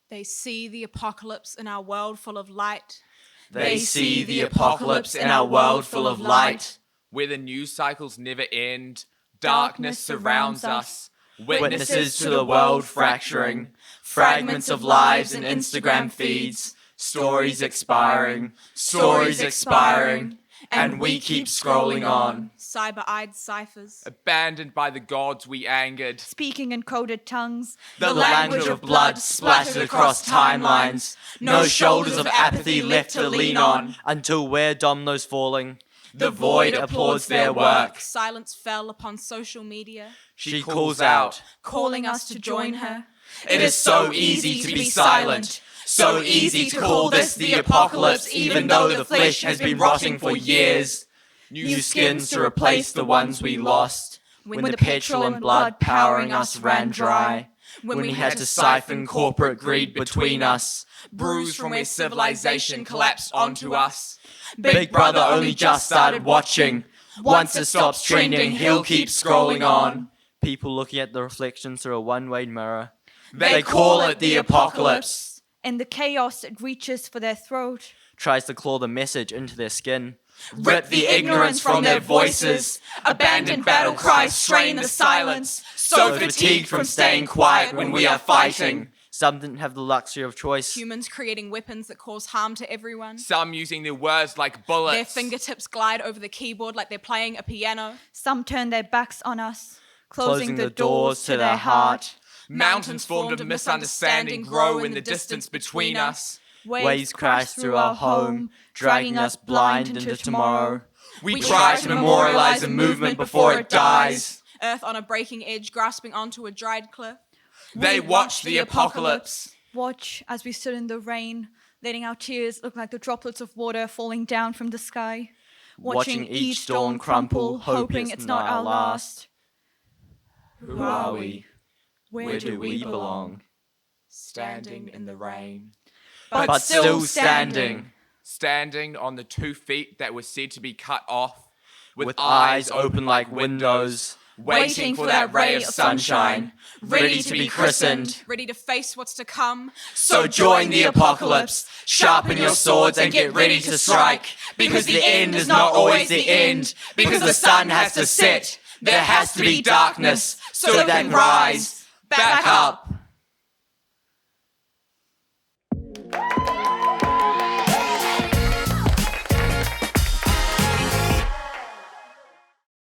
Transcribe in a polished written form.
They see the apocalypse in our world full of light. They see the apocalypse in our world full of light. Where the news cycles never end, darkness surrounds us. Witnesses to the world fracturing, fragments of lives in Instagram feeds, stories expiring, and we keep scrolling on. Cyber-eyed ciphers. Abandoned by the gods we angered. Speaking in coded tongues. The language of blood splattered across timelines. No shoulders of apathy left to lean on. Until we're dominoes falling, the void applauds their work. Silence fell upon social media. She calls out, calling us to join her. It is so easy to be silent. So easy to call this the apocalypse, even though the flesh has been rotting for years. New skins to replace the ones we lost. When the petrol and blood powering us ran dry. When we had to siphon corporate greed between us. Bruised from where civilization collapsed onto us. Big Brother only just started watching. Once it stops trending, he'll keep scrolling on. People looking at the reflections through a one-way mirror. They call it the apocalypse. In the chaos it reaches for their throat. Tries to claw the message into their skin. Rip the ignorance from their voices. Abandoned battle cries strain the silence. So fatigued from staying quiet when we are fighting. Some didn't have the luxury of choice. Humans creating weapons that cause harm to everyone. Some using their words like bullets. Their fingertips glide over the keyboard like they're playing a piano. Some turn their backs on us, closing the doors to their heart. Mountains formed of misunderstanding grow in the distance between us. Waves crash through our home, dragging us blind into tomorrow. We try to memorialize a movement before it dies. Earth on a breaking edge, grasping onto a dried cliff. They watch the apocalypse. Watch as we stood in the rain, letting our tears look like the droplets of water falling down from the sky. Watching each dawn crumple, hoping it's not our last. Who are we? Where do we belong? Standing in the rain. But still standing. Standing on the 2 feet that were said to be cut off. With eyes open like windows. Waiting for that ray of sunshine. Ready to be christened. Ready to face what's to come. So join the apocalypse. Sharpen your swords and get ready to strike. Because the end is not always the end. Because the sun has to set. There has to be darkness. So that can rise. Back up.